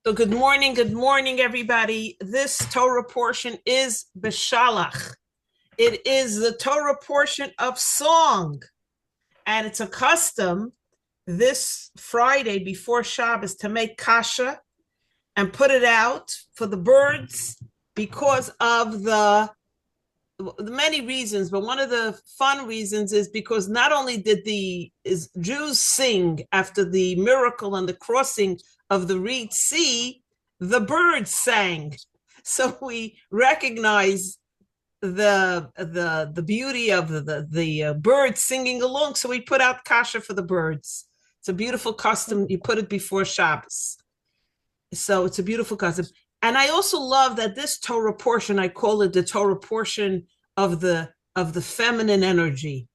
So good morning, everybody. This Torah portion is Beshalach. It is the Torah portion of song, and it's a custom this Friday before Shabbos to make kasha and put it out for the birds because of the many reasons, but one of the fun reasons is because not only did the Jews sing after the miracle and the crossing of the Red Sea, the birds sang. So we recognize the beauty of the birds singing along. So we put out kasha for the birds. It's a beautiful custom. You put it before Shabbos. So it's a beautiful custom. And I also love that this Torah portion, I call it the Torah portion of the feminine energy.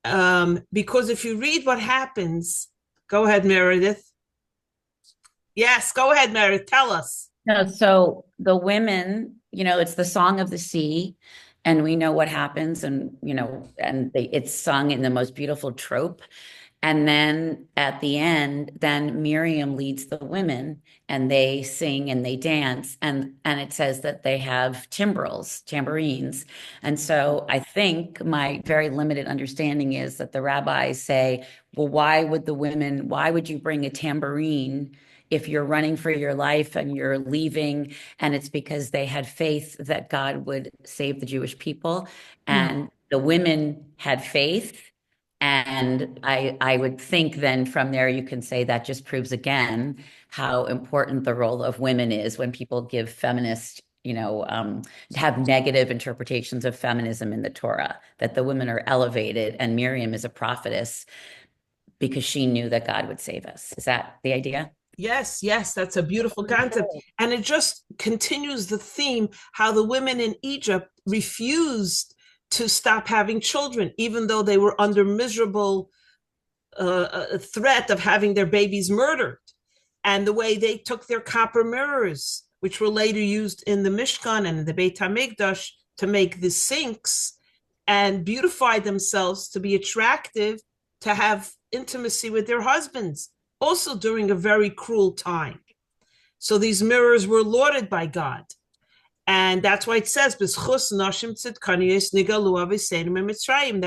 Because if you read what happens, go ahead, Meredith. Yes, go ahead, Meredith. Tell us. No, so the women, it's the song of the sea, and we know what happens, and it's sung in the most beautiful trope. And then at the end, then Miriam leads the women, and they sing and they dance, and it says that they have tambourines. And so I think my very limited understanding is that the rabbis say, well, why would you bring a tambourine if you're running for your life and you're leaving? And it's because they had faith that God would save the Jewish people. And the women had faith. And I would think then from there, you can say that just proves again how important the role of women is when people give feminist, have negative interpretations of feminism in the Torah, that the women are elevated and Miriam is a prophetess because she knew that God would save us. Is that the idea? Yes, yes, that's a beautiful concept. And it just continues the theme how the women in Egypt refused to stop having children, even though they were under miserable threat of having their babies murdered. And the way they took their copper mirrors, which were later used in the Mishkan and the Beit HaMikdash to make the sinks, and beautified themselves to be attractive, to have intimacy with their husbands, also during a very cruel time. So these mirrors were lauded by God. And that's why it says, that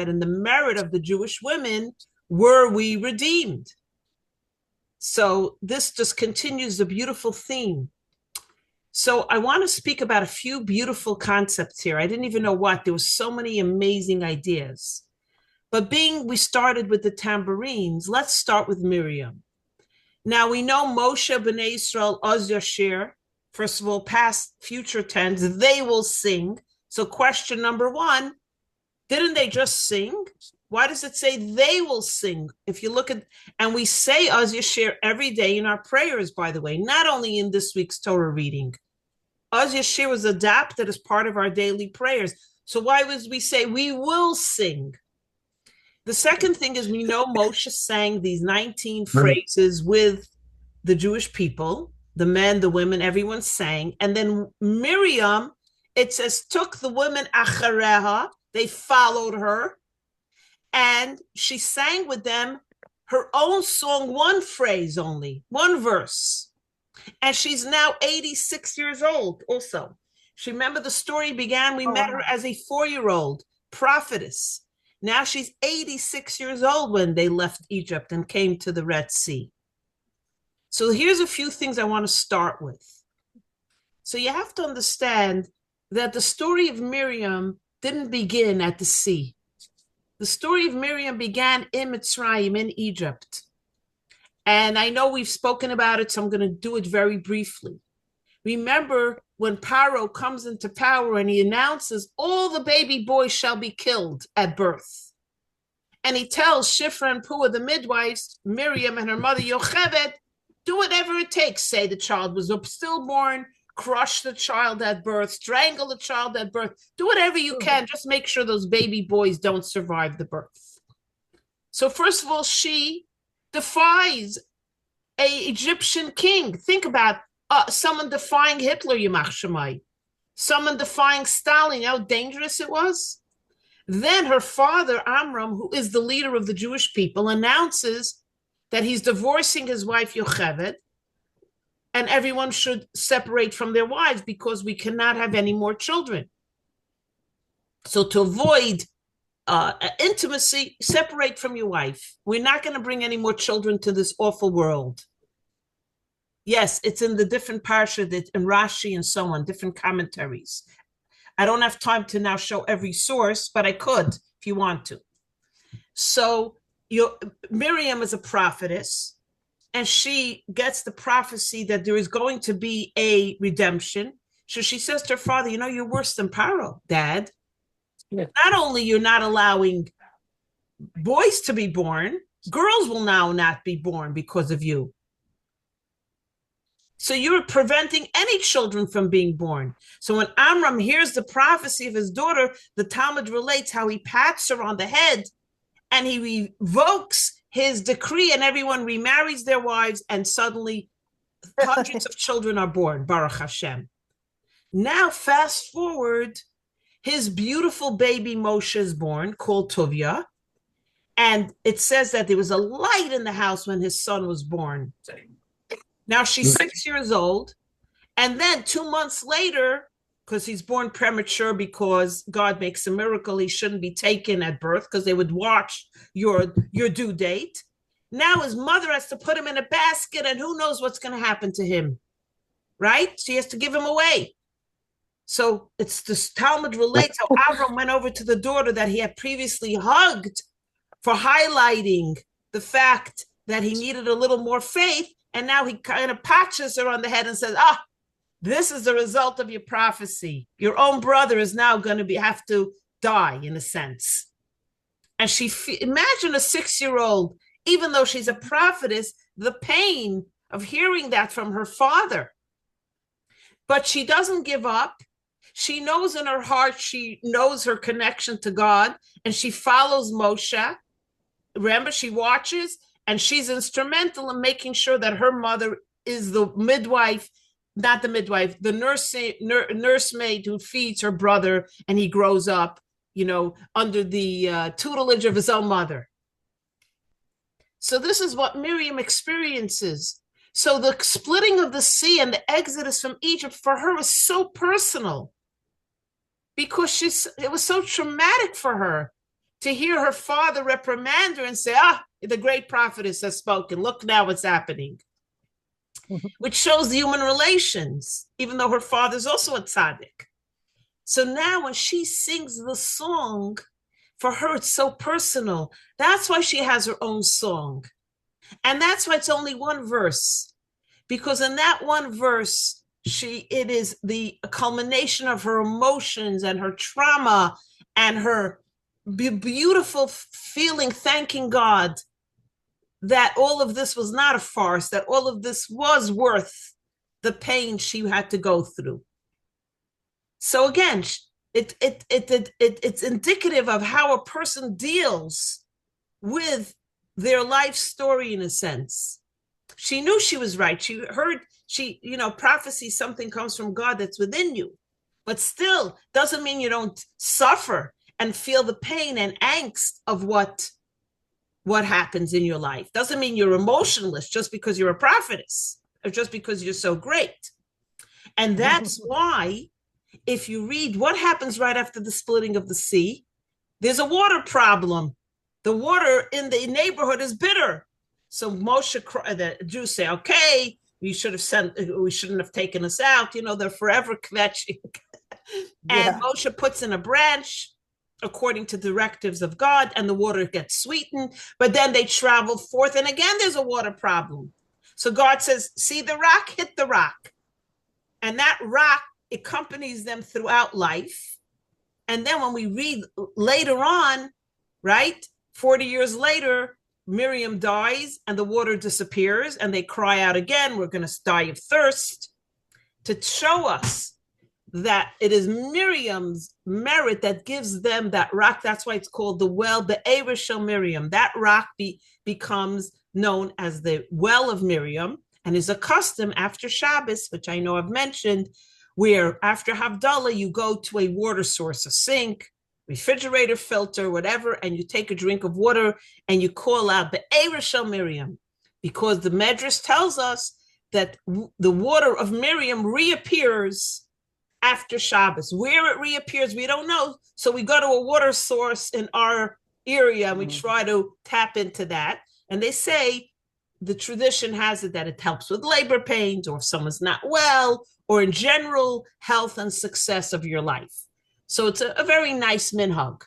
in the merit of the Jewish women were we redeemed. So this just continues the beautiful theme. So I want to speak about a few beautiful concepts here. I didn't even know what. There were so many amazing ideas. But we started with the tambourines, let's start with Miriam. Now we know Moshe, B'nai Israel, Oz Yashir, first of all, past, future tense, they will sing. So question number one, didn't they just sing? Why does it say they will sing? If you look at, and we say Oz Yashir every day in our prayers, by the way, not only in this week's Torah reading. Oz Yashir was adapted as part of our daily prayers. So why was we say we will sing? The second thing is we know Moshe sang these 19 phrases with the Jewish people, the men, the women, everyone sang. And then Miriam, it says, took the women achareha, they followed her, and she sang with them her own song, one phrase only, one verse. And she's now 86 years old also. She, remember the story began, we met her as a 4-year-old prophetess. Now she's 86 years old when they left Egypt and came to the Red Sea. So here's a few things I want to start with. So you have to understand that the story of Miriam didn't begin at the sea. The story of Miriam began in Mitzrayim, in Egypt. And I know we've spoken about it, so I'm going to do it very briefly. Remember when Paro comes into power and he announces all the baby boys shall be killed at birth. And he tells Shifra and Puah, the midwives, Miriam and her mother Yocheved, do whatever it takes. Say the child was stillborn, crush the child at birth, strangle the child at birth. Do whatever you can. Just make sure those baby boys don't survive the birth. So first of all, she defies an Egyptian king. Think about someone defying Hitler, Yimach Shemai. Someone defying Stalin, how dangerous it was. Then her father, Amram, who is the leader of the Jewish people, announces that he's divorcing his wife, Yocheved, and everyone should separate from their wives because we cannot have any more children. So to avoid intimacy, separate from your wife. We're not going to bring any more children to this awful world. Yes, it's in the different parsha that in Rashi and so on, different commentaries. I don't have time to now show every source, but I could if you want to. So Miriam is a prophetess, and she gets the prophecy that there is going to be a redemption. So she says to her father, you're worse than Paro, Dad. Yeah. Not only you're not allowing boys to be born, girls will now not be born because of you. So you're preventing any children from being born. So when Amram hears the prophecy of his daughter, the Talmud relates how he pats her on the head and he revokes his decree, and everyone remarries their wives, and suddenly hundreds of children are born, Baruch Hashem. Now fast forward, his beautiful baby Moshe is born, called Tovia, and it says that there was a light in the house when his son was born. Now she's 6 years old, and then 2 months later, because he's born premature because God makes a miracle, he shouldn't be taken at birth because they would watch your due date. Now his mother has to put him in a basket, and who knows what's going to happen to him, right? She has to give him away. So it's this Talmud relates how Avram went over to the daughter that he had previously hugged for highlighting the fact that he needed a little more faith, and now he kind of patches her on the head and says, this is the result of your prophecy. Your own brother is now going to have to die, in a sense. And imagine a 6-year-old, even though she's a prophetess, the pain of hearing that from her father. But she doesn't give up. She knows in her heart, she knows her connection to God, and she follows Moshe. Remember, she watches, and she's instrumental in making sure that her mother is the midwife, not the midwife, the nursemaid who feeds her brother, and he grows up, under the tutelage of his own mother. So this is what Miriam experiences. So the splitting of the sea and the exodus from Egypt for her was so personal, because it was so traumatic for her to hear her father reprimand her and say, the great prophetess has spoken. Look now what's happening. Which shows the human relations, even though her father's also a tzaddik. So now when she sings the song, for her it's so personal. That's why she has her own song. And that's why it's only one verse. Because in that one verse, it is the culmination of her emotions and her trauma and her beautiful feeling, thanking God that all of this was not a farce, that all of this was worth the pain she had to go through. So again, it's indicative of how a person deals with their life story in a sense. She knew she was right. She heard, prophecy, something comes from God that's within you, but still doesn't mean you don't suffer and feel the pain and angst of what happens in your life. Doesn't mean you're emotionless just because you're a prophetess or just because you're so great. And that's why if you read what happens right after the splitting of the sea, there's a water problem. The water in the neighborhood is bitter. So the Jews say, okay, we shouldn't have taken us out. They're forever kvetching. And Moshe puts in a branch according to directives of God, and the water gets sweetened, but then they travel forth, and again, there's a water problem. So God says, see the rock, hit the rock. And that rock accompanies them throughout life. And then when we read later on, right, 40 years later, Miriam dies and the water disappears and they cry out again, we're going to die of thirst, to show us that it is Miriam's merit that gives them that rock. That's why it's called the well, the Eber Shel Miriam. That rock becomes known as the well of Miriam, and is a custom after Shabbos, which I know I've mentioned, where after Havdalah, you go to a water source, a sink, refrigerator filter, whatever, and you take a drink of water and you call out the Eber Shel Miriam, because the Medrash tells us that the water of Miriam reappears after Shabbos. Where it reappears, we don't know. So we go to a water source in our area and we try to tap into that. And they say the tradition has it that it helps with labor pains, or if someone's not well, or in general health and success of your life. So it's a very nice minhag.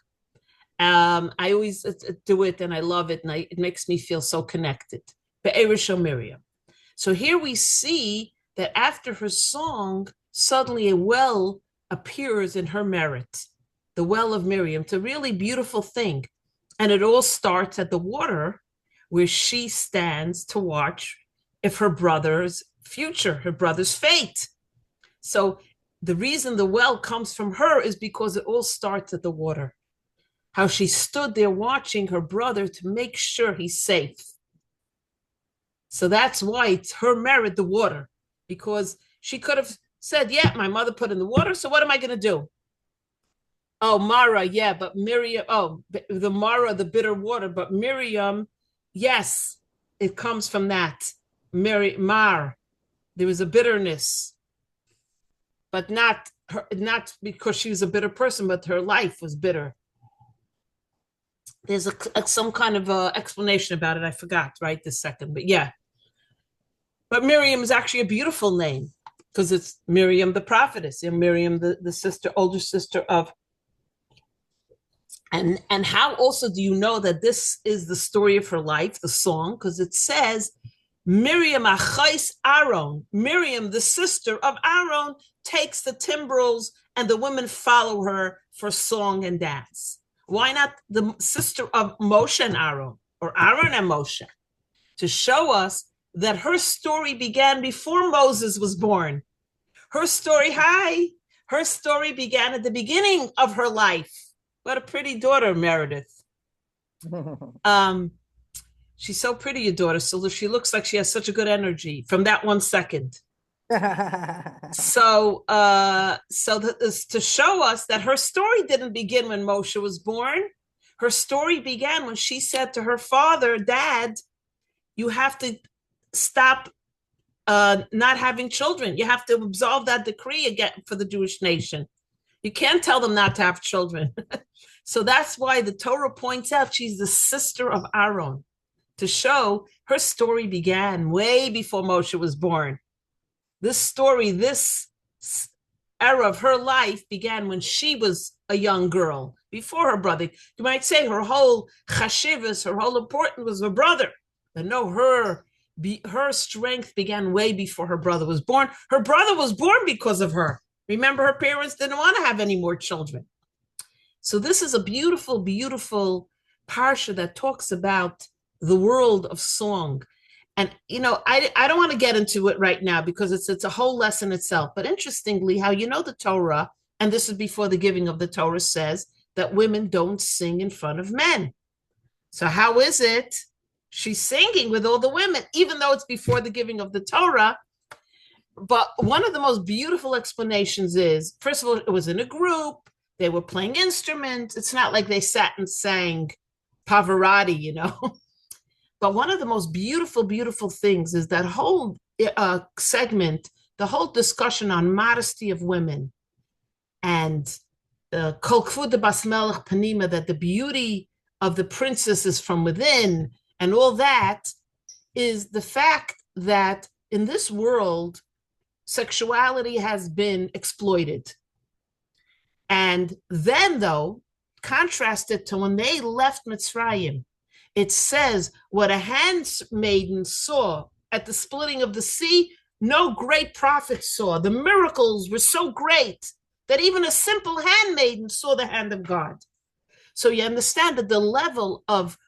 I always do it and I love it, and it makes me feel so connected. Be'eresh Miriam. So here we see that after her song, suddenly a well appears in her merit, the well of Miriam. It's a really beautiful thing. And it all starts at the water where she stands to watch if her brother's future, her brother's fate. So the reason the well comes from her is because it all starts at the water. How she stood there watching her brother to make sure he's safe. So that's why it's her merit, the water, because she could have said, yeah, my mother put in the water, so what am I going to do? Oh, Mara, yeah, but Miriam, oh, the Mara, the bitter water, but Miriam, yes, it comes from that. Mar, there was a bitterness, but not because she was a bitter person, but her life was bitter. There's some kind of explanation about it. I forgot right this second, but yeah. But Miriam is actually a beautiful name because it's Miriam the prophetess, and Miriam the sister, older sister of. And how also do you know that this is the story of her life, the song? Because it says Miriam achais Aaron, Miriam the sister of Aaron, takes the timbrels, and the women follow her for song and dance. Why not the sister of Moshe and Aaron, or Aaron and Moshe? To show us that her story began before Moses was born. Her story began at the beginning of her life. What a pretty daughter, Meredith. She's so pretty, your daughter. So she looks like she has such a good energy from that 1 second. So to show us that her story didn't begin when Moshe was born. Her story began when she said to her father, Dad, you have to stop not having children. You have to absolve that decree again for the Jewish nation. You can't tell them not to have children. So that's why the Torah points out she's the sister of Aaron, to show her story began way before Moshe was born. This story, this era of her life began when she was a young girl, before her brother. You might say her whole chashivas, her whole importance was her brother. But no, her strength began way before her brother was born. Her brother was born because of her. Remember, her parents didn't want to have any more children. So this is a beautiful, beautiful parsha that talks about the world of song. And, I don't want to get into it right now because it's a whole lesson itself. But interestingly, how the Torah, and this is before the giving of the Torah, says that women don't sing in front of men. So how is it she's singing with all the women, even though it's before the giving of the Torah? But one of the most beautiful explanations is, first of all, it was in a group. They were playing instruments. It's not like they sat and sang Pavarotti, But one of the most beautiful, beautiful things is that whole segment, the whole discussion on modesty of women and Kol Kvuda Bas Melech Panima, that the beauty of the princess is from within, and all that is the fact that in this world, sexuality has been exploited. And then, though, contrast it to when they left Mitzrayim, it says what a handmaiden saw at the splitting of the sea, no great prophet saw. The miracles were so great that even a simple handmaiden saw the hand of God. So you understand that the level of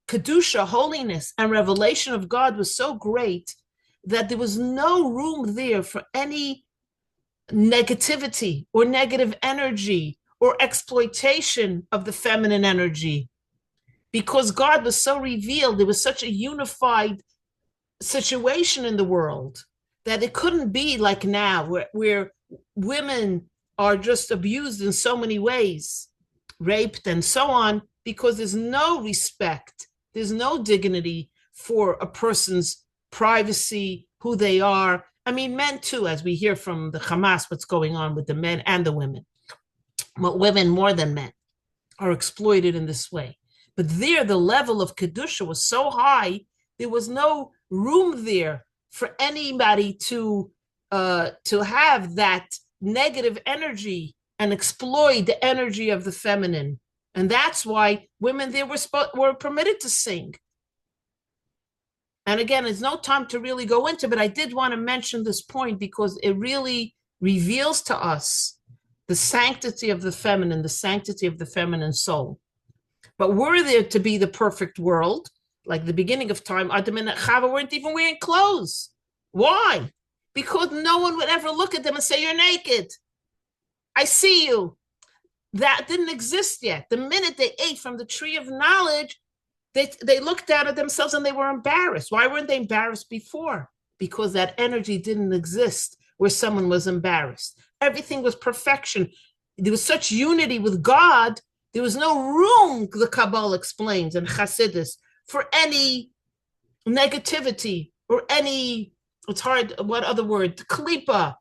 Kedusha, holiness, and revelation of God was so great that there was no room there for any negativity or negative energy or exploitation of the feminine energy. Because God was so revealed, there was such a unified situation in the world that it couldn't be like now, where women are just abused in so many ways, raped and so on, because there's no respect, there's no dignity for a person's privacy who they are. I mean, men too, as we hear from the Hamas, what's going on with the men and the women. But women more than men are exploited in this way. But there, the level of Kedusha was so high, there was no room there for anybody to have that negative energy and exploit the energy of the feminine. And that's why women there were permitted to sing. And again, it's no time to really go into, but I did want to mention this point because it really reveals to us the sanctity of the feminine, the sanctity of the feminine soul. But were there to be the perfect world, like the beginning of time, Adam and Chava weren't even wearing clothes. Why? Because no one would ever look at them and say, you're naked. I see you. That didn't exist yet. The minute they ate from the tree of knowledge, they looked down at themselves and they were embarrassed. Why weren't they embarrassed before? Because that energy didn't exist where someone was embarrassed. Everything was perfection. There was such unity with God. There was no room, the Kabbalah explains, and Chassidus, for any negativity or any, it's hard, what other word, klipa,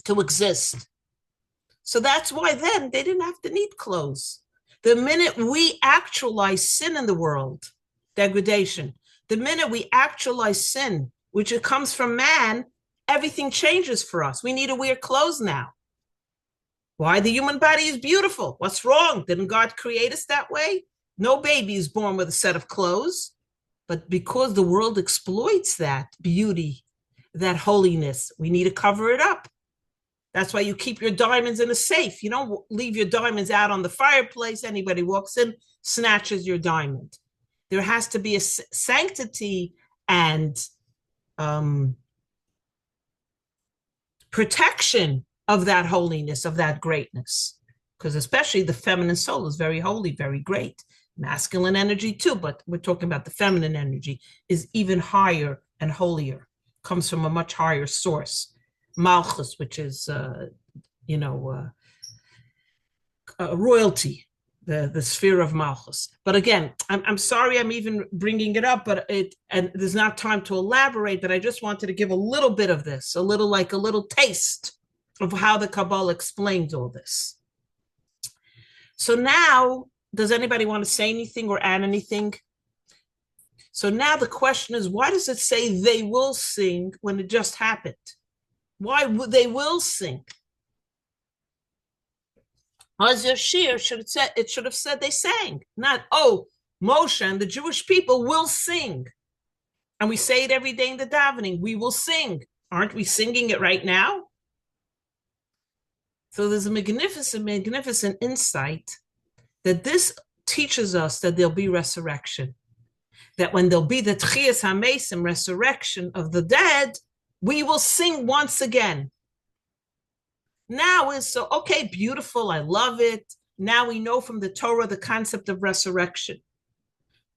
to exist. So that's why then they didn't have to need clothes. The minute we actualize sin in the world, degradation, the minute we actualize sin, which it comes from man, everything changes for us. We need to wear clothes now. Why? The human body is beautiful. What's wrong? Didn't God create us that way? No baby is born with a set of clothes. But because the world exploits that beauty, that holiness, we need to cover it up. That's why you keep your diamonds in a safe. You don't leave your diamonds out on the fireplace. Anybody walks in, snatches your diamond. There has to be a sanctity and protection of that holiness, of that greatness. Because especially the feminine soul is very holy, very great. Masculine energy too, but we're talking about the feminine energy is even higher and holier, comes from a much higher source. Malchus, which is, royalty, the sphere of Malchus. But again, I'm sorry I'm even bringing it up, and there's not time to elaborate, but I just wanted to give a little bit of this, a little taste of how the Kabbalah explains all this. So now, does anybody want to say anything or add anything? So now the question is, why does it say they will sing when it just happened? Why would they will sing? As Yashir should have said they sang, not, oh, Moshe and the Jewish people will sing. And we say it every day in the davening, we will sing. Aren't we singing it right now? So there's a magnificent insight that this teaches us that there'll be resurrection. That when there'll be the Tchias HaMesim, resurrection of the dead, we will sing once again. Now is so, okay, beautiful, I love it. Now we know from the Torah the concept of resurrection.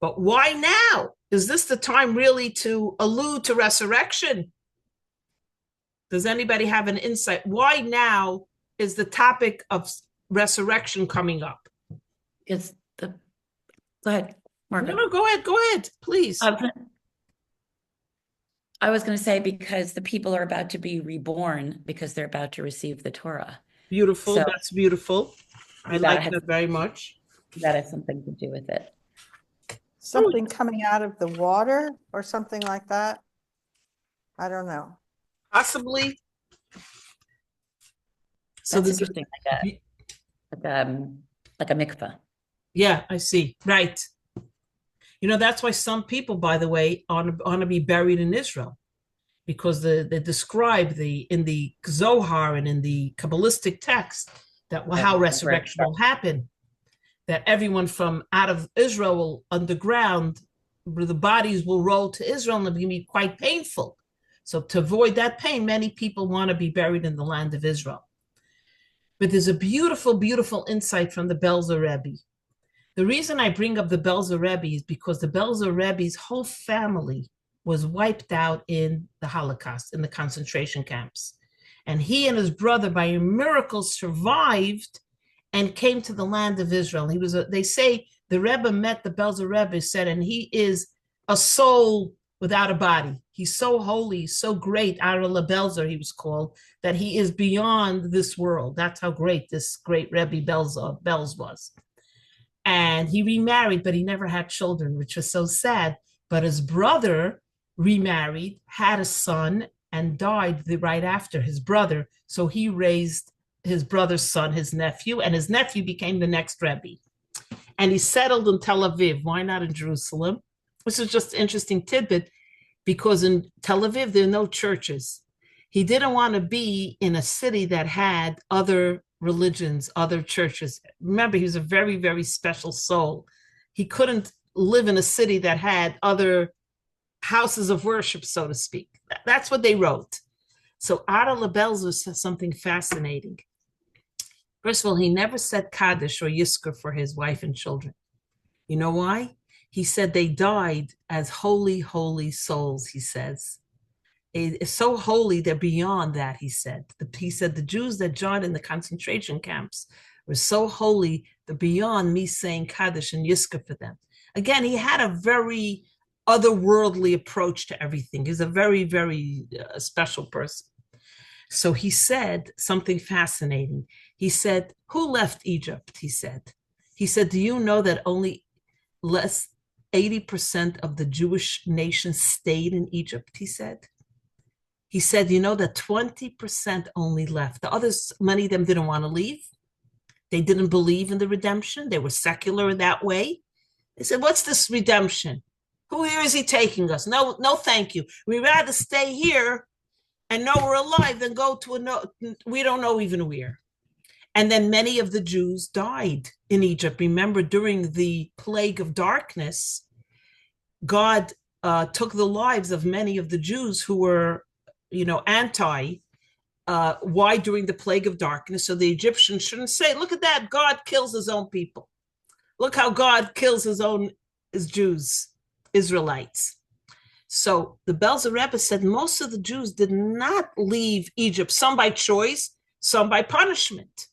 But why now? Is this the time really to allude to resurrection? Does anybody have an insight? Why now is the topic of resurrection coming up? Go ahead, Margaret. No, go ahead, please. I was going to say because the people are about to be reborn because they're about to receive the Torah. Beautiful. So, that's beautiful. I like that very much. That has something to do with it. Something coming out of the water or something like that. I don't know. Possibly. So that's interesting, like a mikveh. Yeah, I see. Right. You know, that's why some people, by the way, want to be buried in Israel, because they describe in the Zohar and in the Kabbalistic text that how resurrection will happen, that everyone from out of Israel will underground, where the bodies will roll to Israel, and it'll be quite painful. So to avoid that pain, many people want to be buried in the land of Israel. But there's a beautiful, beautiful insight from the Belzer Rebbe. The reason I bring up the Belzer Rebbe is because the Belzer Rebbe's whole family was wiped out in the Holocaust, in the concentration camps. And he and his brother, by a miracle, survived and came to the land of Israel. They say the Rebbe met the Belzer Rebbe, said, and he is a soul without a body. He's so holy, so great. Ara Belzer, he was called, that he is beyond this world. That's how great this great Rebbe Belz was. And he remarried, but he never had children, which was so sad. But his brother remarried, had a son, and died right after his brother. So he raised his brother's son, his nephew, and his nephew became the next Rebbe. And he settled in Tel Aviv. Why not in Jerusalem? This is just an interesting tidbit, because in Tel Aviv, there are no churches. He didn't want to be in a city that had other religions, other churches. Remember, he was a very, very special soul. He couldn't live in a city that had other houses of worship, so to speak. That's what they wrote. So Ada Lebelzer says something fascinating. First of all, he never said Kaddish or Yizkor for his wife and children. You know why? He said they died as holy, holy souls, he says. It's so holy, they're beyond that, he said. He said the Jews that died in the concentration camps were so holy, they're beyond me saying Kaddish and Yizkor for them. Again, he had a very otherworldly approach to everything. He's a very, very special person. So he said something fascinating. He said, who left Egypt? He said, do you know that only less 80% of the Jewish nation stayed in Egypt? He said, you know that 20% only left. The others, many of them didn't want to leave. They didn't believe in the redemption. They were secular in that way. They said, what's this redemption? Where is he taking us? No, thank you. We'd rather stay here and know we're alive than go to we don't know even where. And then many of the Jews died in Egypt. Remember, during the plague of darkness, God took the lives of many of the Jews who were, anti. Why during the plague of darkness? So the Egyptians shouldn't say, look at that, God kills his own people. Look how God kills his Jews, Israelites. So the Belzer Rebbe said most of the Jews did not leave Egypt, some by choice, some by punishment.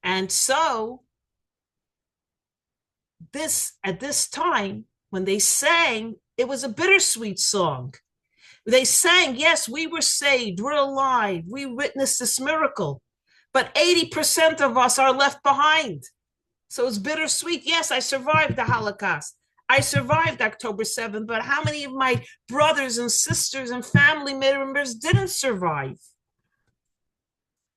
And so at this time, when they sang, it was a bittersweet song. They sang, yes, we were saved, we're alive, we witnessed this miracle, but 80% of us are left behind. So it's bittersweet. Yes, I survived the Holocaust. I survived October 7th, but how many of my brothers and sisters and family members didn't survive?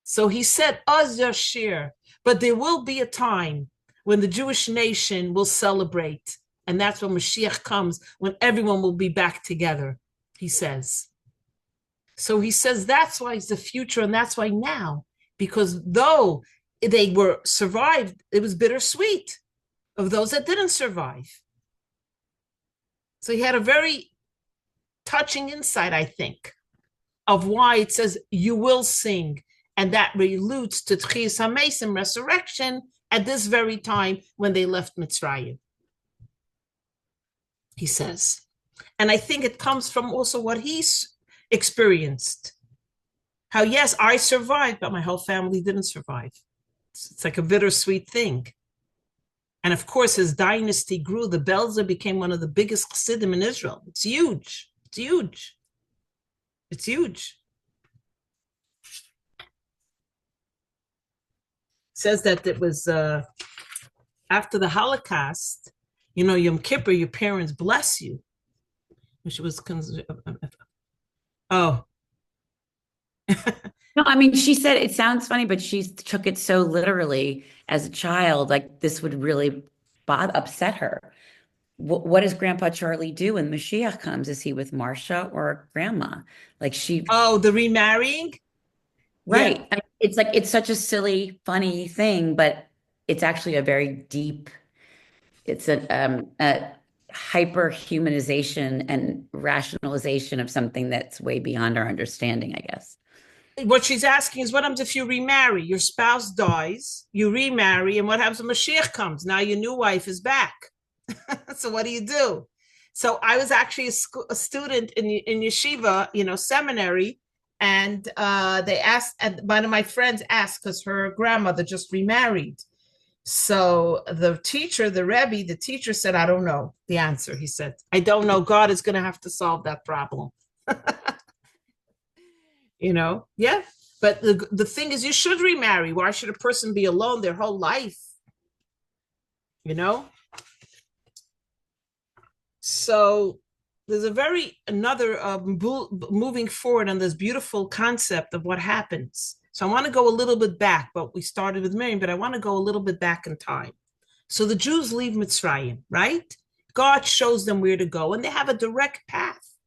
So he said, Az Yashir, but there will be a time when the Jewish nation will celebrate. And that's when Mashiach comes, when everyone will be back together, he says. So he says that's why it's the future, and that's why now, because though they were survived, it was bittersweet of those that didn't survive. So he had a very touching insight, I think, of why it says you will sing, and that alludes to Tchias HaMesim, resurrection, at this very time when they left Mitzrayim, he says. And I think it comes from also what he's experienced. How, yes, I survived, but my whole family didn't survive. It's like a bittersweet thing. And of course, his dynasty grew. The Belzer became one of the biggest Chassidim in Israel. It's huge. It's huge. It's huge. It says that it was after the Holocaust, Yom Kippur, your parents bless you. She was, oh. No, I mean, she said it sounds funny, but she took it so literally as a child, like this would really upset her. What does Grandpa Charlie do when Mashiach comes? Is he with Marcia or Grandma? Like the remarrying? Right. Yeah. I mean, it's like, it's such a silly, funny thing, but it's actually a very deep, it's a hyper humanization and rationalization of something that's way beyond our understanding, I guess. What she's asking is, what happens if you remarry? Your spouse dies, you remarry, and what happens when Mashiach comes? Now your new wife is back. So what do you do? So I was actually a student in yeshiva, seminary, and they asked, and one of my friends asked, because her grandmother just remarried. So the teacher, the Rebbe, the teacher said, I don't know the answer. He said, I don't know. God is going to have to solve that problem. Yeah. But the thing is, you should remarry. Why should a person be alone their whole life? So there's another moving forward on this beautiful concept of what happens. So I want to go a little bit back, but we started with Miriam, but I want to go a little bit back in time. So the Jews leave Mitzrayim, right? God shows them where to go, and they have a direct path.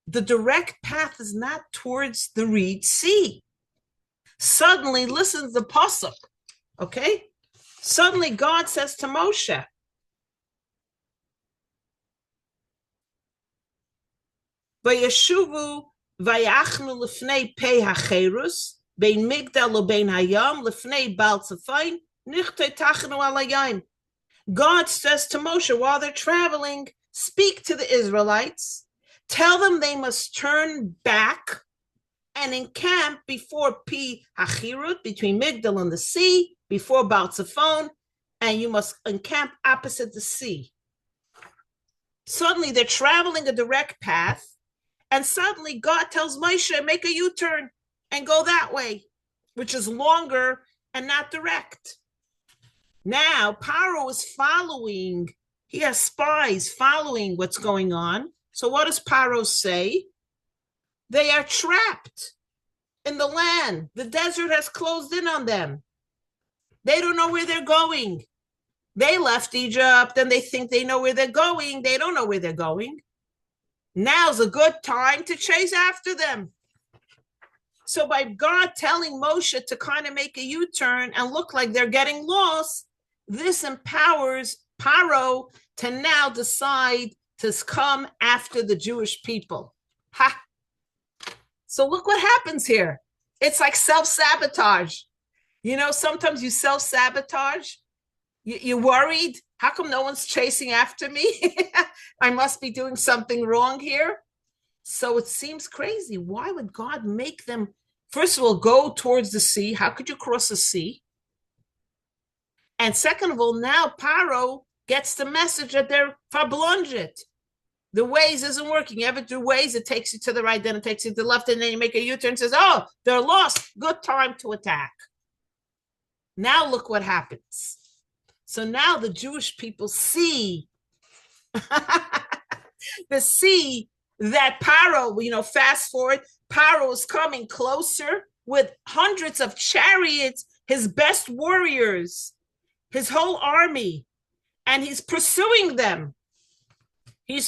The direct path is not towards the Reed Sea. Suddenly, listen to the pasuk, okay? Suddenly, God says to Moshe, Vayeshuvu vayachnu lefnei pei hacherus bein migdal ubein hayam lefnei bal tzafain nichte tachnu alayim. God says to Moshe while they're traveling, speak to the Israelites, tell them they must turn back and encamp before Pi Hachirut, between Migdal and the sea, before Baal Tzafon, and you must encamp opposite the sea. Suddenly they're traveling a direct path, and suddenly God tells Moshe, make a U-turn and go that way, which is longer and not direct. Now, Paro is following, he has spies following what's going on. So what does Paro say? They are trapped in the land. The desert has closed in on them. They don't know where they're going. They left Egypt and they think they know where they're going. They don't know where they're going. Now's a good time to chase after them. So by God telling Moshe to kind of make a U-turn and look like they're getting lost, this empowers Paro to now decide to come after the Jewish people. Ha! So look what happens here. It's like self-sabotage. Sometimes you self-sabotage. You're worried. How come no one's chasing after me? I must be doing something wrong here. So it seems crazy. Why would God make them, first of all, go towards the sea? How could you cross the sea? And second of all, now Paro gets the message that they're fablonget. The Waze isn't working. You ever do Waze, it takes you to the right, then it takes you to the left, and then you make a U-turn and says, oh, they're lost. Good time to attack. Now look what happens. So now the Jewish people see that Paro, fast forward, Paro is coming closer with hundreds of chariots, his best warriors, his whole army, and he's pursuing them. The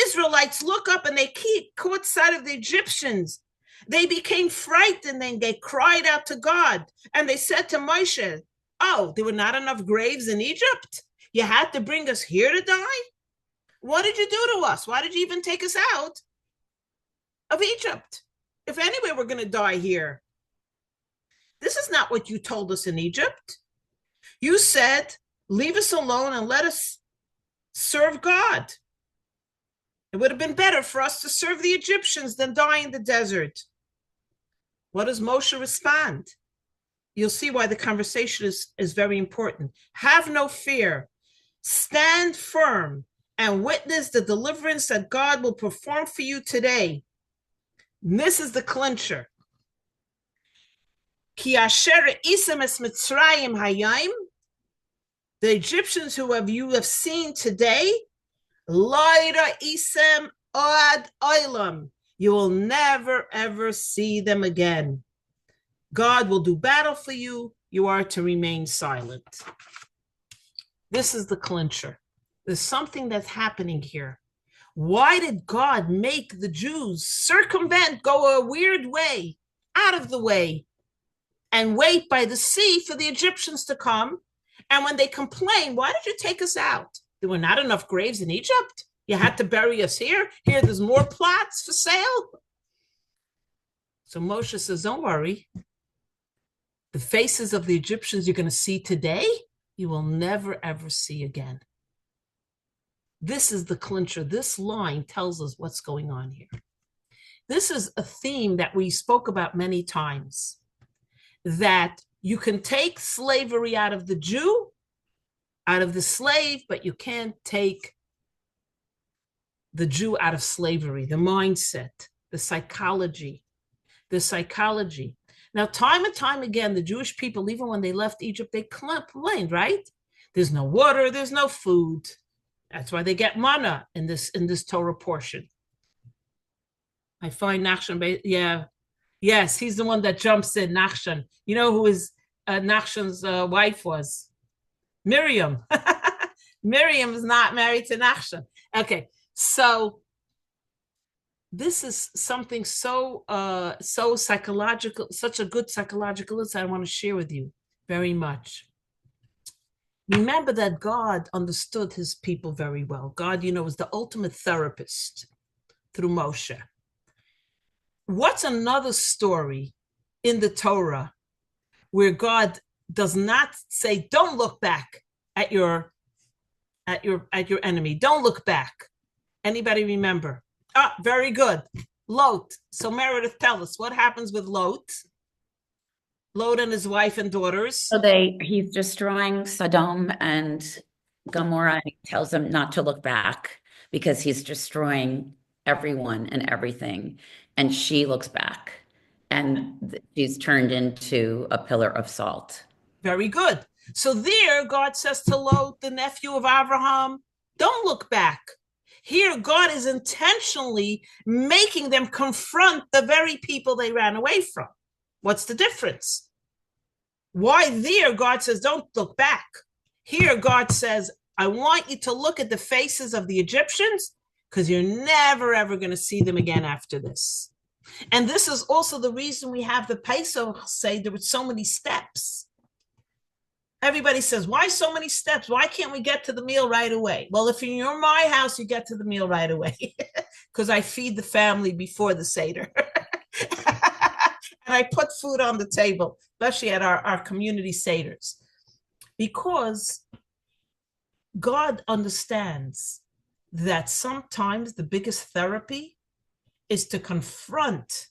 Israelites look up and they caught sight of the Egyptians. They became frightened and they cried out to God. And they said to Moshe, oh, there were not enough graves in Egypt? You had to bring us here to die? What did you do to us? Why did you even take us out of Egypt? If anyway, we're going to die here. This is not what you told us in Egypt. You said, leave us alone and let us serve God. It would have been better for us to serve the Egyptians than die in the desert. What does Moshe respond? You'll see why the conversation is very important. Have no fear. Stand firm and witness the deliverance that God will perform for you today. And this is the clincher. Ki asher isem es Mitzrayim hayayim. The Egyptians who you have seen today, Laira isem ad olam. You will never, ever see them again. God will do battle for you. You are to remain silent. This is the clincher. There's something that's happening here. Why did God make the Jews circumvent, go a weird way, out of the way, and wait by the sea for the Egyptians to come? And when they complain, why did you take us out? There were not enough graves in Egypt. You had to bury us here. Here, there's more plots for sale. So Moshe says, don't worry. The faces of the Egyptians you're going to see today, you will never, ever see again. This is the clincher. This line tells us what's going on here. This is a theme that we spoke about many times, that You can take slavery out of the Jew, out of the slave, but you can't take the Jew out of slavery, the mindset, the psychology. Now, time and time again, the Jewish people, even when they left Egypt, they complained, right? There's no water, there's no food. That's why they get manna in this Torah portion. I find Nachshon, yes, he's the one that jumps in, Nachshon. You know who his Nachshon's wife was? Miriam. Miriam is not married to Nachshon. Okay, so this is something so psychological, such a good psychological insight I want to share with you very much. Remember that God understood his people very well. God, was the ultimate therapist through Moshe. What's another story in the Torah where God does not say, don't look back at your enemy. Don't look back. Anybody remember? Very good. Lot. So Meredith, tell us what happens with Lot. Lot and his wife and daughters. So he's destroying Sodom and Gomorrah, and he tells them not to look back because he's destroying everyone and everything. And she looks back, and she's turned into a pillar of salt. Very good. So there, God says to Lot, the nephew of Abraham, don't look back. Here, God is intentionally making them confront the very people they ran away from. What's the difference? Why there, God says, don't look back. Here, God says, I want you to look at the faces of the Egyptians because you're never, ever going to see them again after this. And this is also the reason we have the Pesach Seder with so many steps. Everybody says, why so many steps? Why can't we get to the meal right away? Well, if you're in my house, you get to the meal right away because I feed the family before the Seder. And I put food on the table, especially at our community Seders, because God understands that sometimes the biggest therapy is to confront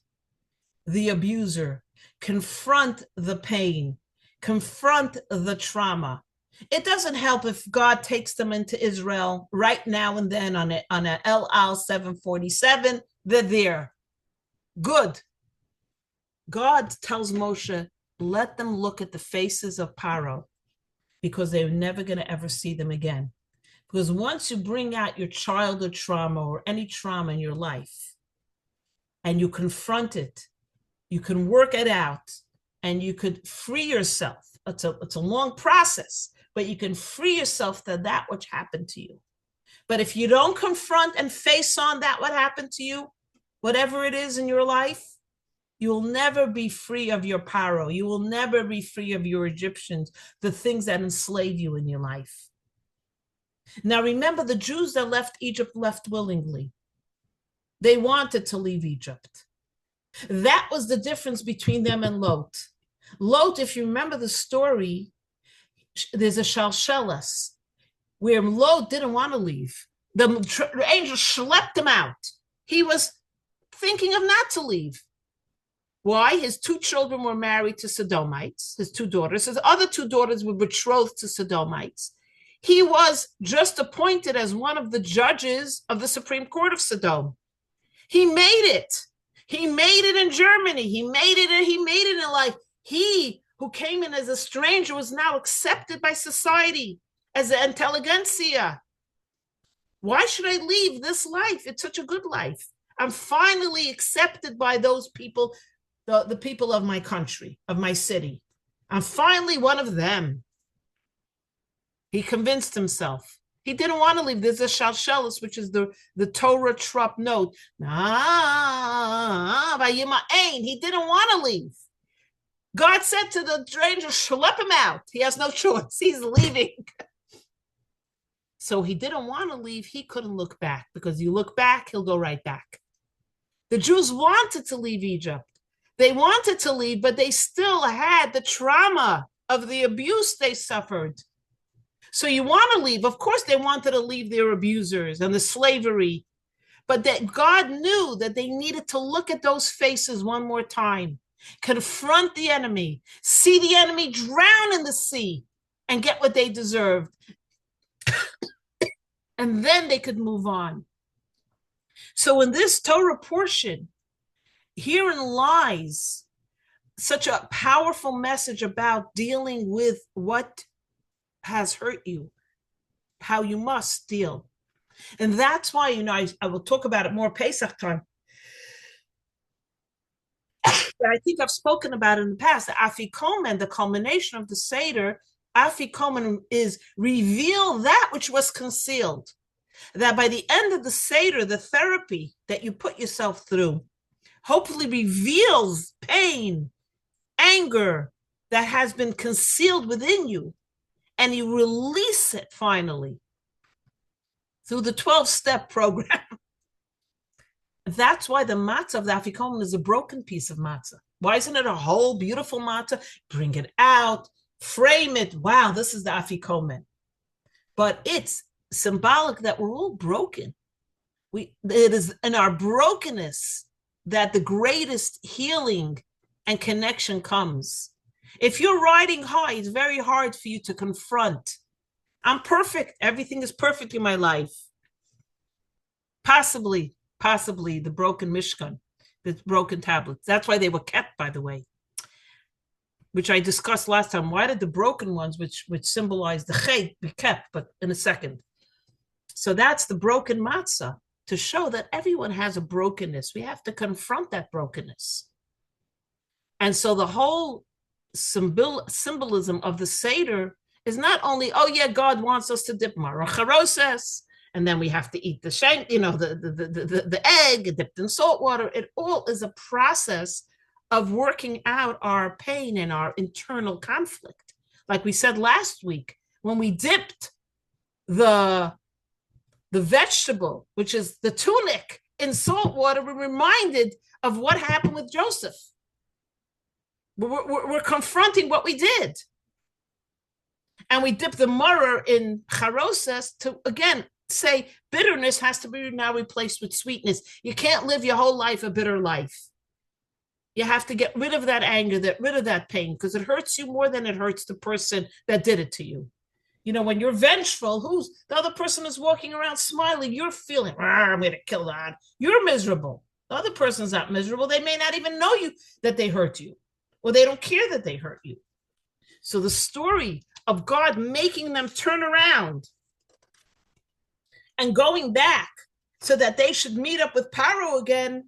the abuser, confront the pain, confront the trauma. It doesn't help if God takes them into Israel right now and then on a El Al 747. They're there. Good. God tells Moshe, let them look at the faces of Paro because they're never going to ever see them again. Because once you bring out your childhood trauma or any trauma in your life and you confront it, you can work it out and you could free yourself. It's a long process, but you can free yourself to that which happened to you. But if you don't confront and face on that what happened to you, whatever it is in your life, you will never be free of your Paro. You will never be free of your Egyptians, the things that enslave you in your life. Now, remember, the Jews that left Egypt left willingly. They wanted to leave Egypt. That was the difference between them and Lot. Lot, if you remember the story, there's a shalshelas where Lot didn't want to leave. The angel schlepped him out. He was thinking of not to leave. Why? His 2 children were married to Sodomites, his 2 daughters. His other 2 daughters were betrothed to Sodomites. He was just appointed as one of the judges of the Supreme Court of Sodom. He made it. He made it in Germany. He made it in life. He who came in as a stranger was now accepted by society as an intelligentsia. Why should I leave this life? It's such a good life. I'm finally accepted by those people, the people of my country, of my city. I'm finally one of them. He convinced himself. He didn't want to leave. There's a shalshelis, which is the Torah trop note. He didn't want to leave. God said to the stranger, schlep him out. He has no choice. He's leaving. So he didn't want to leave. He couldn't look back because you look back, he'll go right back. The Jews wanted to leave Egypt. They wanted to leave, but they still had the trauma of the abuse they suffered. So you want to leave. Of course, they wanted to leave their abusers and the slavery, but that God knew that they needed to look at those faces one more time. confront the enemy, see the enemy drown in the sea and get what they deserved. And then they could move on. So in this Torah portion, herein lies such a powerful message about dealing with what has hurt you, how you must deal. And that's why, I will talk about it more Pesach time. But I think I've spoken about it in the past. The Afikomen, the culmination of the Seder, Afikomen is reveal that which was concealed. That by the end of the Seder, the therapy that you put yourself through hopefully reveals pain, anger that has been concealed within you, and you release it finally through the 12-step program. That's why the matzah of the Afikomen is a broken piece of matzah. Why isn't it a whole beautiful matzah? Bring it out, frame it. Wow, this is the Afikomen. But it's symbolic that we're all broken. It is in our brokenness that the greatest healing and connection comes. If you're riding high, it's very hard for you to confront. I'm perfect. Everything is perfect in my life. Possibly the broken Mishkan, the broken tablets. That's why they were kept, by the way, which I discussed last time. Why did the broken ones, which symbolize the chet, be kept? But in a second. So that's the broken matzah, to show that everyone has a brokenness. We have to confront that brokenness. And so the whole symbolism of the Seder is not only, oh yeah, God wants us to dip maracharoses, and then we have to eat the shank, the egg dipped in salt water. It all is a process of working out our pain and our internal conflict. Like we said last week, when we dipped the vegetable, which is the tunic, in salt water, we're reminded of what happened with Joseph. We're confronting what we did. And we dip the maror in charoses to, again, say bitterness has to be now replaced with sweetness. You can't live your whole life a bitter life. You have to get rid of that anger, get rid of that pain, because it hurts you more than it hurts the person that did it to you. When you're vengeful, the other person is walking around smiling, you're feeling, I'm going to kill that. You're miserable. The other person's not miserable. They may not even know you that they hurt you, or they don't care that they hurt you. So the story of God making them turn around and going back so that they should meet up with Paro again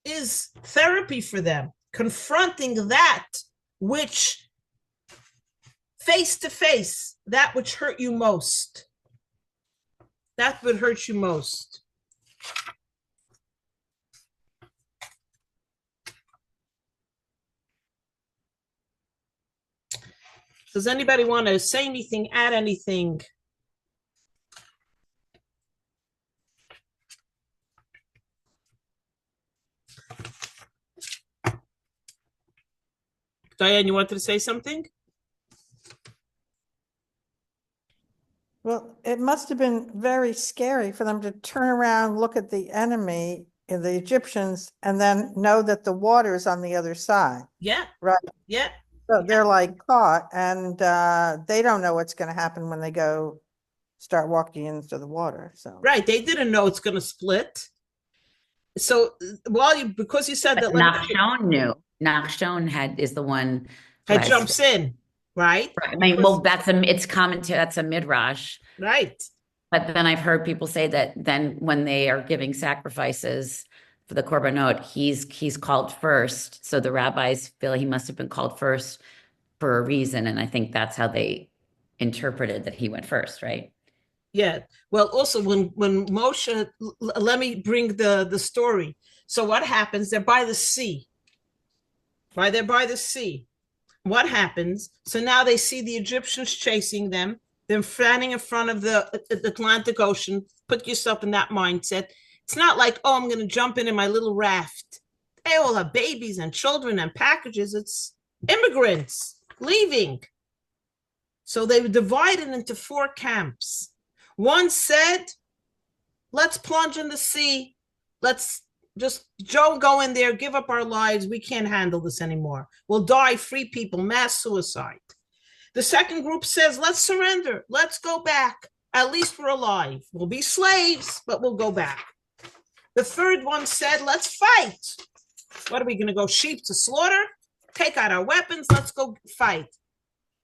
is therapy for them, confronting that which face to face, that which hurt you most. That would hurt you most. Does anybody want to say anything, add anything? Diane, you wanted to say something? Well, it must have been very scary for them to turn around, look at the enemy, the Egyptians, and then know that the water is on the other side. Yeah. Right. Yeah. So they're like caught, and they don't know what's going to happen when they go start walking into the water. So right, they didn't know it's going to split. So because you said that Nachshon knew. Nachshon is the one that jumps in, right? I mean, well, it's commentary. That's a midrash, right? But then I've heard people say that then when they are giving sacrifices for the korbanot, he's called first. So the rabbis feel he must have been called first for a reason, and I think that's how they interpreted that he went first, right? Yeah. Well, also when Moshe, let me bring the story. So what happens? They're by the sea. Right? They're by the sea. What happens? So now they see the Egyptians chasing them. They're standing in front of the Atlantic Ocean. Put yourself in that mindset. It's not like, oh, I'm going to jump in my little raft. They all have babies and children and packages. It's immigrants leaving. So they were divided into 4 camps. One said, let's plunge in the sea. Let's just don't go in there, give up our lives. We can't handle this anymore. We'll die, free people, mass suicide. The second group says, let's surrender. Let's go back. At least we're alive. We'll be slaves, but we'll go back. The third one said, let's fight. What are we going to go sheep to slaughter? Take out our weapons. Let's go fight.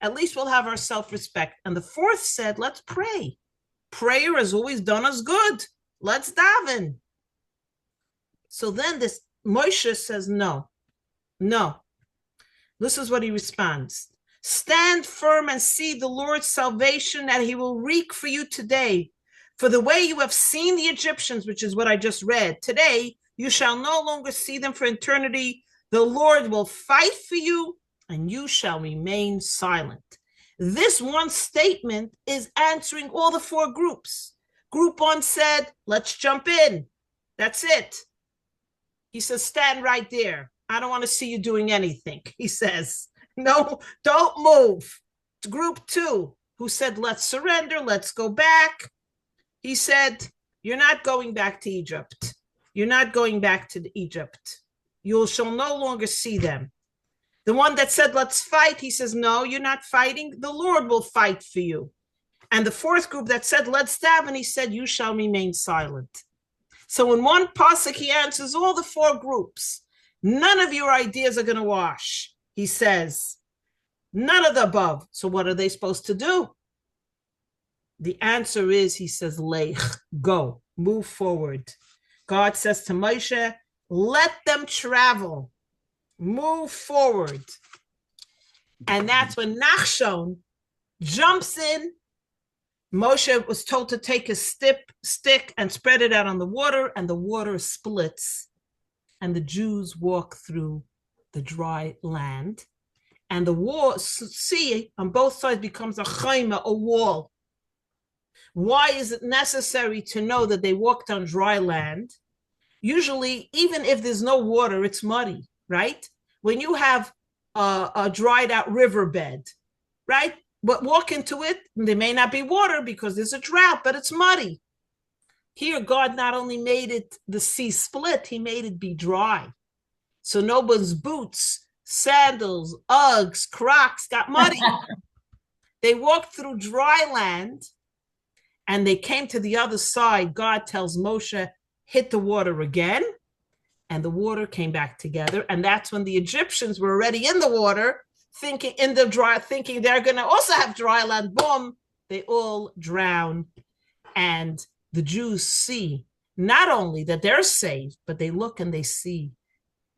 At least we'll have our self-respect. And the fourth said, let's pray. Prayer has always done us good. Let's daven. So then this Moshe says, no. This is what he responds. Stand firm and see the Lord's salvation that he will wreak for you today. For the way you have seen the Egyptians, which is what I just read, today you shall no longer see them for eternity. The Lord will fight for you and you shall remain silent. This one statement is answering all the four groups. Group one said, let's jump in. That's it. He says, stand right there. I don't want to see you doing anything. He says, no, don't move. Group two, who said, let's surrender, let's go back. He said, you're not going back to Egypt. You're not going back to Egypt. You shall no longer see them. The one that said, let's fight, he says, no, you're not fighting. The Lord will fight for you. And the fourth group that said, let's daven, he said, you shall remain silent. So in one pasuk, he answers all the four groups. None of your ideas are going to wash, he says. None of the above. So what are they supposed to do? The answer is, he says, lech, go, move forward. God says to Moshe, let them travel, move forward. And that's when Nachshon jumps in. Moshe was told to take his stick and spread it out on the water, and the water splits. And the Jews walk through the dry land. And the sea on both sides becomes a chayma, a wall. Why is it necessary to know that they walked on dry land? Usually, even if there's no water, it's muddy, right? When you have a dried out riverbed, right? But walk into it, there may not be water because there's a drought, but it's muddy. Here, God not only made it the sea split, he made it be dry. So nobody's boots, sandals, Uggs, Crocs got muddy. They walked through dry land and they came to the other side. God tells Moshe, hit the water again. And the water came back together. And that's when the Egyptians were already in the water, thinking they're going to also have dry land. Boom, they all drown. And the Jews see not only that they're saved, but they look and they see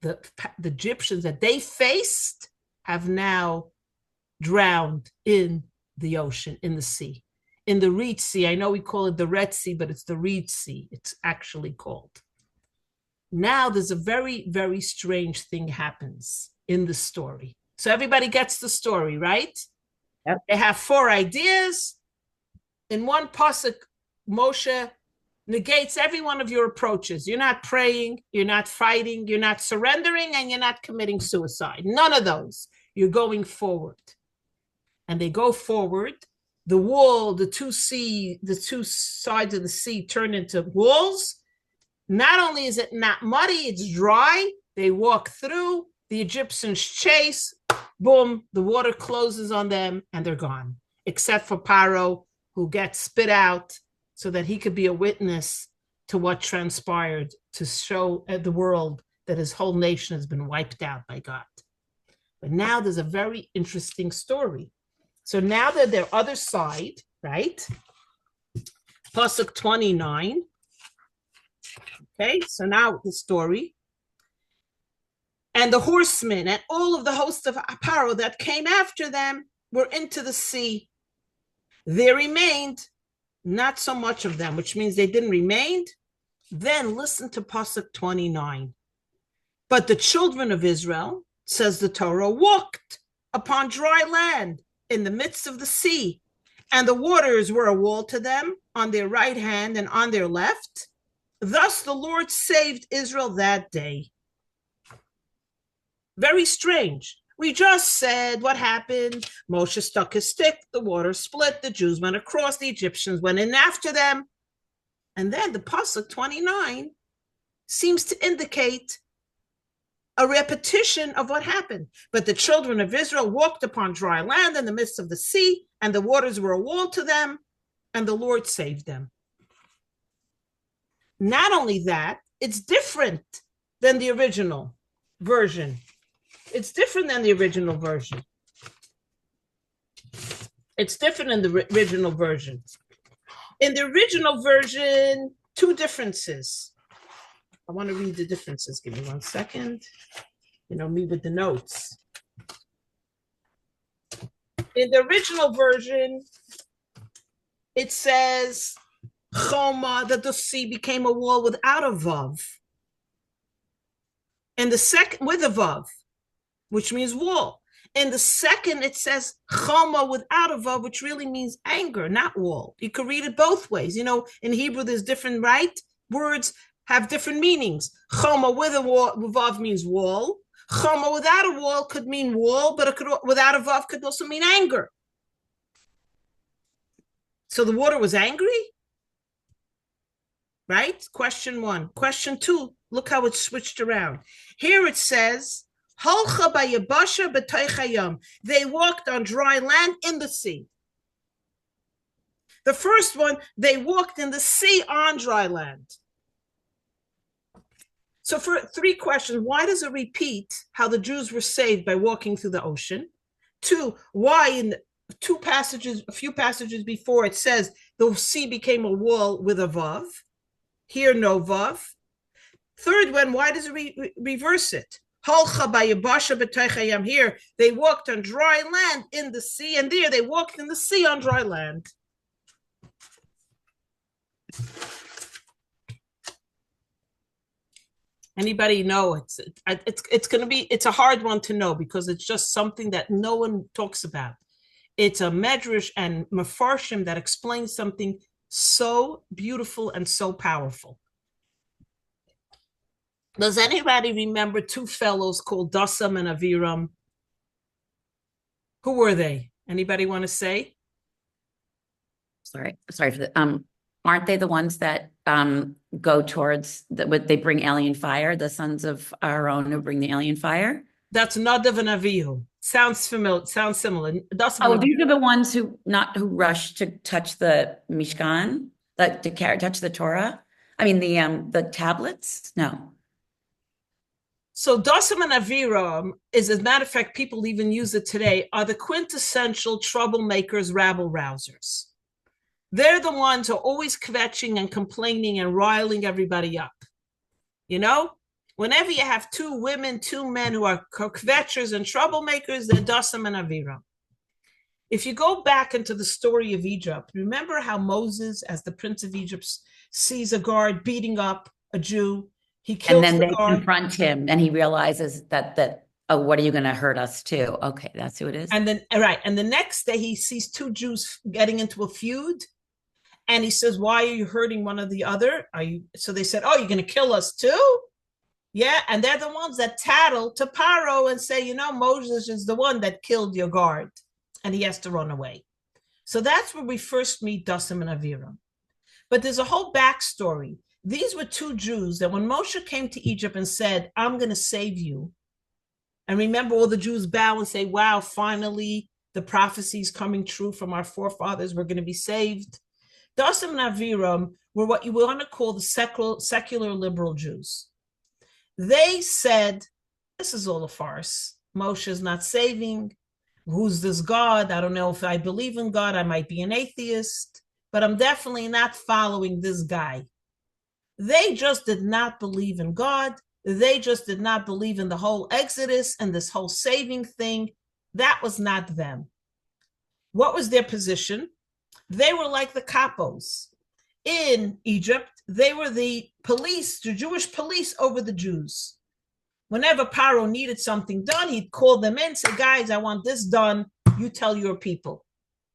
the Egyptians that they faced have now drowned in the ocean, in the sea, in the Reed Sea. I know we call it the Red Sea, but it's the Reed Sea. It's actually called. Now there's a very, very strange thing happens in the story. So everybody gets the story, right? Yep. They have four ideas. In one pasuk, Moshe negates every one of your approaches. You're not praying, you're not fighting, you're not surrendering, and you're not committing suicide. None of those. You're going forward. And they go forward. The wall, the two sides of the sea turn into walls. Not only is it not muddy, it's dry. They walk through. The Egyptians chase. Boom, the water closes on them and they're gone. Except for Paro, who gets spit out so that he could be a witness to what transpired, to show the world that his whole nation has been wiped out by God. But now there's a very interesting story. So now they're their other side, right? Pasuk 29. Okay, so now the story. And the horsemen and all of the host of Paro that came after them were into the sea. There remained not so much of them, which means they didn't remain. Then listen to Pasuk 29. But the children of Israel, says the Torah, walked upon dry land in the midst of the sea, and the waters were a wall to them on their right hand and on their left. Thus the Lord saved Israel that day. Very strange. We just said what happened. Moshe stuck his stick, the water split, the Jews went across, the Egyptians went in after them. And then the Pasuk 29 seems to indicate a repetition of what happened. But the children of Israel walked upon dry land in the midst of the sea, and the waters were a wall to them, and the Lord saved them. Not only that, it's different than the original version. It's different than the original version. It's different in the original version. In the original version, two differences. I want to read the differences. Give me 1 second. Me with the notes. In the original version, it says Choma, that the sea became a wall without a vav. And the second, with a vav, which means wall. In the second, it says Choma without a vav, which really means anger, not wall. You could read it both ways. In Hebrew, there's different, right? Words have different meanings. Choma with a wall, vav means wall. Choma without a wall could mean wall, but it could, without a vav could also mean anger. So the water was angry? Right? Question 1. Question 2, look how it's switched around. Here it says, Holcha bayabasha b'toich. They walked on dry land in the sea. The first one, they walked in the sea on dry land. So for 3 questions, why does it repeat how the Jews were saved by walking through the ocean? 2, why in a few passages before it says the sea became a wall with a vav? Here, no vav. Third one, why does it reverse it? Here, they walked on dry land in the sea, and there they walked in the sea on dry land. Anybody know? It's a hard one to know because it's just something that no one talks about. It's a medrash and mefarshim that explains something so beautiful and so powerful. Does anybody remember 2 fellows called Dasam and Aviram? Who were they? Anybody want to say? Sorry for the aren't they the ones that go towards they bring alien fire? The sons of Aaron who bring the alien fire? That's Nadav and Avihu. Sounds familiar. Sounds similar. These are the ones who rush to touch the Mishkan, touch the Torah. I mean the tablets. No. So Dasam and Aviram is, as a matter of fact, people even use it today, are the quintessential troublemakers, rabble-rousers. They're the ones who are always kvetching and complaining and riling everybody up. Whenever you have 2 women, 2 men who are kvetchers and troublemakers, they're Dasam and Aviram. If you go back into the story of Egypt, remember how Moses, as the prince of Egypt, sees a guard beating up a Jew. He kills and then they guard. Confront him, and he realizes that what are you going to hurt us too? Okay, that's who it is. And then and the next day he sees 2 Jews getting into a feud, and he says, "Why are you hurting one or the other? So they said, "Oh, you're going to kill us too?" Yeah, and they're the ones that tattle to Paro and say, Moses is the one that killed your guard, and he has to run away. So that's where we first meet Dasam and Aviram. But there's a whole backstory. These were 2 Jews that when Moshe came to Egypt and said, I'm going to save you, and remember all the Jews bow and say, wow, finally the prophecy is coming true from our forefathers, we're going to be saved. Dasam and Aviram were what you want to call the secular liberal Jews. They said, this is all a farce. Moshe is not saving. Who's this God? I don't know if I believe in God. I might be an atheist, but I'm definitely not following this guy. They just did not believe in God. They just did not believe in the whole Exodus and this whole saving thing. That was not them. What was their position? They were like the capos. In Egypt, they were the police, the Jewish police over the Jews. Whenever Paro needed something done, he'd call them in, say, guys, I want this done. You tell your people.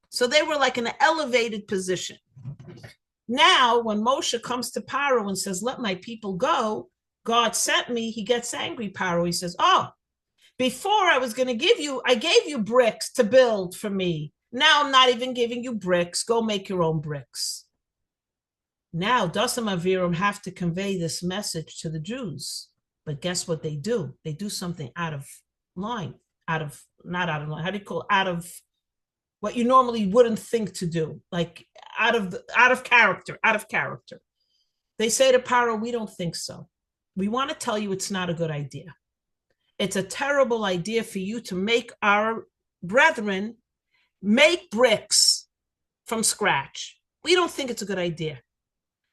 So they were like in an elevated position. Now, when Moshe comes to Paro and says, let my people go, God sent me, he gets angry, Paro. He says, before I was going to give you, I gave you bricks to build for me. Now I'm not even giving you bricks. Go make your own bricks. Now, Dasam Aviram have to convey this message to the Jews. But guess what they do? They do something out of line, not out of line. How do you call it? Out of what you normally wouldn't think to do, like out of character. They say to Paro, we don't think so. We want to tell you it's not a good idea. It's a terrible idea for you to make our brethren make bricks from scratch. We don't think it's a good idea.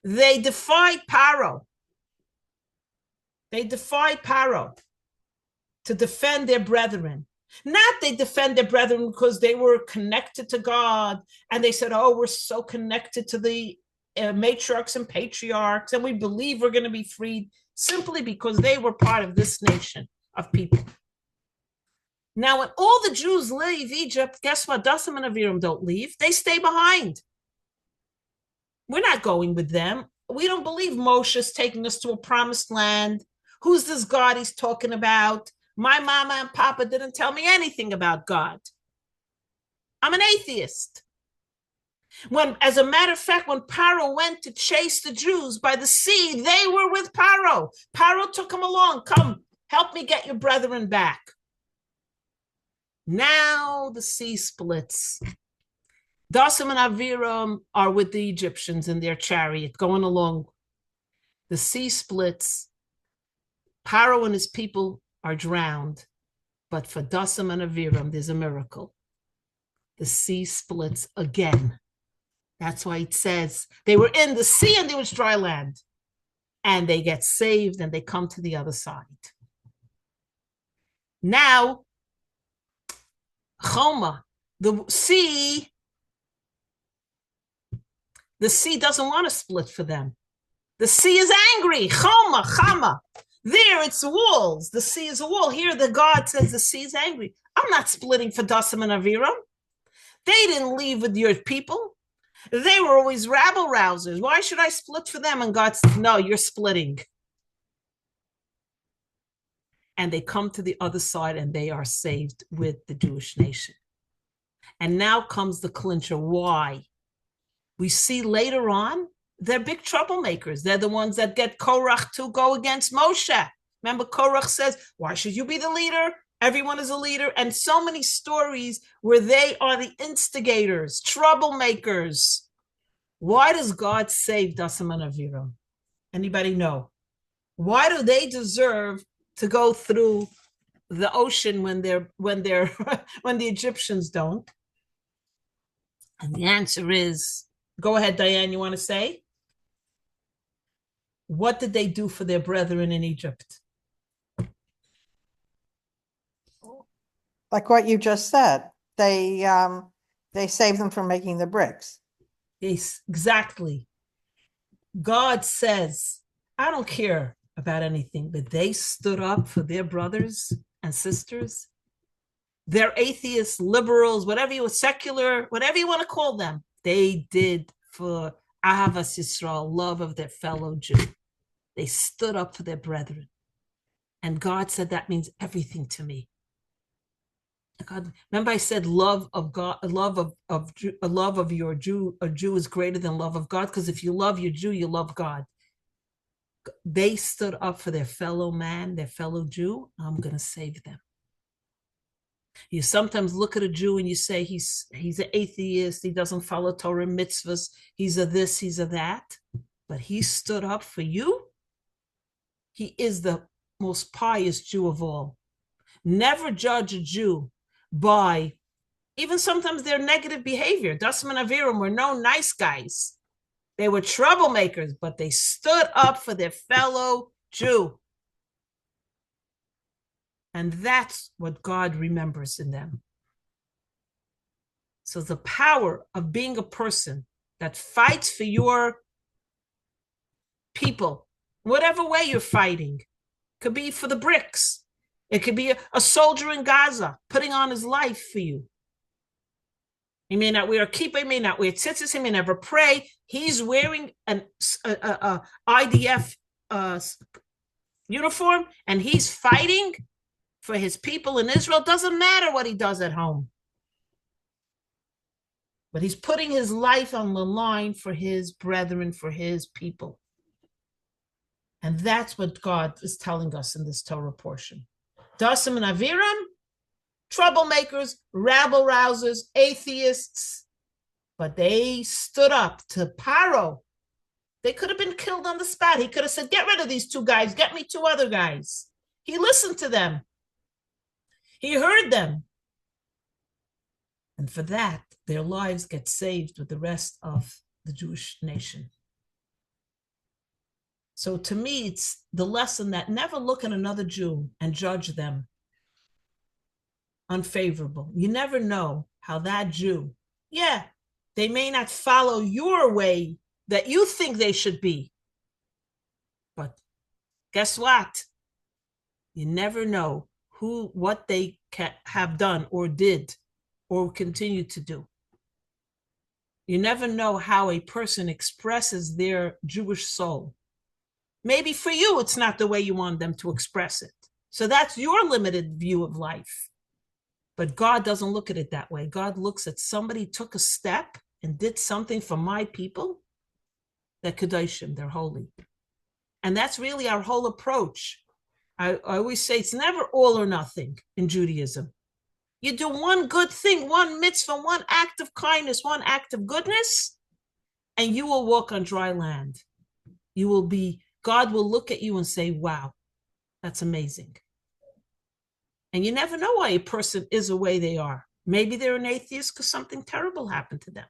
They defied Paro. They defied Paro to defend their brethren. Not they defend their brethren because they were connected to God and they said, oh, we're so connected to the matriarchs and patriarchs and we believe we're going to be freed, simply because they were part of this nation of people. Now, when all the Jews leave Egypt, guess what? Dasam and Aviram don't leave. They stay behind. We're not going with them. We don't believe Moshe's taking us to a promised land. Who's this God he's talking about? My mama and papa didn't tell me anything about God. I'm an atheist. When, as a matter of fact, when Paro went to chase the Jews by the sea, they were with Paro. Paro took them along. Come, help me get your brethren back. Now the sea splits. Dasam and Aviram are with the Egyptians in their chariot going along. The sea splits. Paro and his people are drowned. But for Dasam and Aviram, there's a miracle. The sea splits again. That's why it says they were in the sea and there was dry land. And they get saved and they come to the other side. Now, Choma, the sea doesn't want to split for them. The sea is angry. Choma, Chama. There it's walls. The sea is a wall. Here the God says the sea is angry. I'm not splitting for Dasam and Aviram. They didn't leave with your people. They were always rabble rousers. Why should I split for them? And God says, no, you're splitting. And they come to the other side and they are saved with the Jewish nation. And now comes the clincher. Why? We see later on, they're big troublemakers. They're the ones that get Korach to go against Moshe. Remember, Korach says, why should you be the leader? Everyone is a leader. And so many stories where they are the instigators, troublemakers. Why does God save Dasam and Aviram? Anybody know? Why do they deserve to go through the ocean when when the Egyptians don't? And the answer is, go ahead, Diane, you want to say? What did they do for their brethren in Egypt? Like what you just said, they saved them from making the bricks. Yes, exactly. God says, I don't care about anything, but they stood up for their brothers and sisters. They're atheists, liberals, whatever you secular, whatever you want to call them. They did for Ahavas Yisrael, love of their fellow Jew. They stood up for their brethren. And God said, that means everything to me. God, remember I said love of God, love of your Jew, a Jew is greater than love of God, because if you love your Jew, you love God. They stood up for their fellow man, their fellow Jew. I'm going to save them. You sometimes look at a Jew and you say he's an atheist, he doesn't follow Torah mitzvahs, he's a this, he's a that, but he stood up for you. He is the most pious Jew of all. Never judge a Jew by even sometimes their negative behavior. Dasam and Aviram were no nice guys. They were troublemakers, but they stood up for their fellow Jew. And that's what God remembers in them. So the power of being a person that fights for your people, whatever way you're fighting, could be for the bricks. It could be a soldier in Gaza putting on his life for you. He may not wear a kippah, he may not wear tzitzis, he may never pray. He's wearing an IDF uniform and he's fighting for his people in Israel. Doesn't matter what he does at home. But he's putting his life on the line for his brethren, for his people. And that's what God is telling us in this Torah portion. Dasim and Aviram, troublemakers, rabble rousers, atheists, but they stood up to Paro. They could have been killed on the spot. He could have said, get rid of these two guys, get me two other guys. He listened to them. He heard them. And for that, their lives get saved with the rest of the Jewish nation. So to me, it's the lesson that never look at another Jew and judge them unfavorable. You never know how that Jew, yeah, they may not follow your way that you think they should be. But guess what? You never know what they have done or did or continue to do. You never know how a person expresses their Jewish soul. Maybe for you, it's not the way you want them to express it. So that's your limited view of life. But God doesn't look at it that way. God looks at somebody took a step and did something for my people. They're Kedoshim, they're holy. And that's really our whole approach. I always say it's never all or nothing in Judaism. You do one good thing, one mitzvah, one act of kindness, one act of goodness, and you will walk on dry land. God will look at you and say, wow, that's amazing. And you never know why a person is the way they are. Maybe they're an atheist because something terrible happened to them.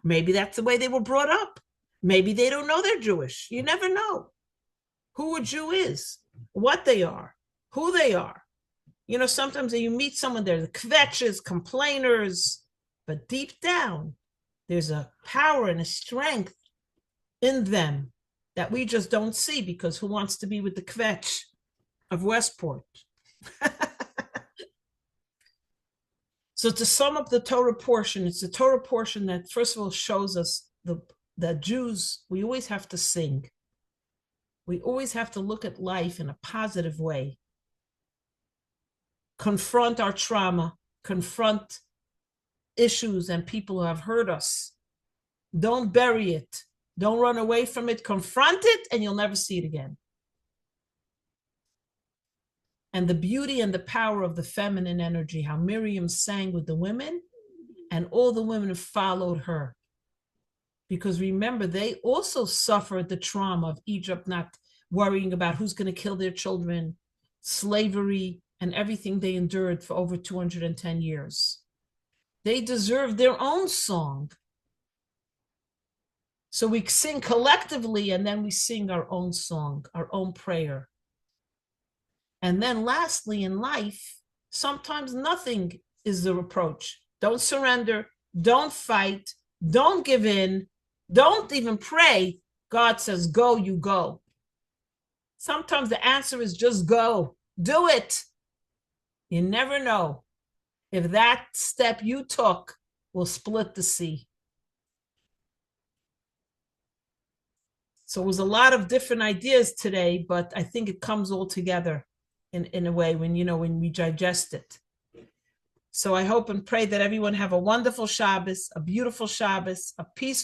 Maybe that's the way they were brought up. Maybe they don't know they're Jewish. You never know who a Jew is, what they are, who they are. You know, sometimes you meet someone, they're the kvetches, complainers, but deep down, there's a power and a strength in them that we just don't see, because who wants to be with the kvetch of Westport? So to sum up the Torah portion, it's the Torah portion that first of all shows us that Jews, we always have to sing. We always have to look at life in a positive way. Confront our trauma, confront issues and people who have hurt us. Don't bury it. Don't run away from it. Confront it and you'll never see it again. And the beauty and the power of the feminine energy, how Miriam sang with the women and all the women who followed her. Because remember, they also suffered the trauma of Egypt, not worrying about who's going to kill their children, slavery, and everything they endured for over 210 years. They deserve their own song. So we sing collectively, and then we sing our own song, our own prayer. And then lastly, in life, sometimes nothing is the reproach. Don't surrender, don't fight, don't give in, don't even pray. God says, go, you go. Sometimes the answer is just go, do it. You never know if that step you took will split the sea. So it was a lot of different ideas today, but I think it comes all together in a way when we digest it. So I hope and pray that everyone have a wonderful Shabbos, a beautiful Shabbos, a peaceful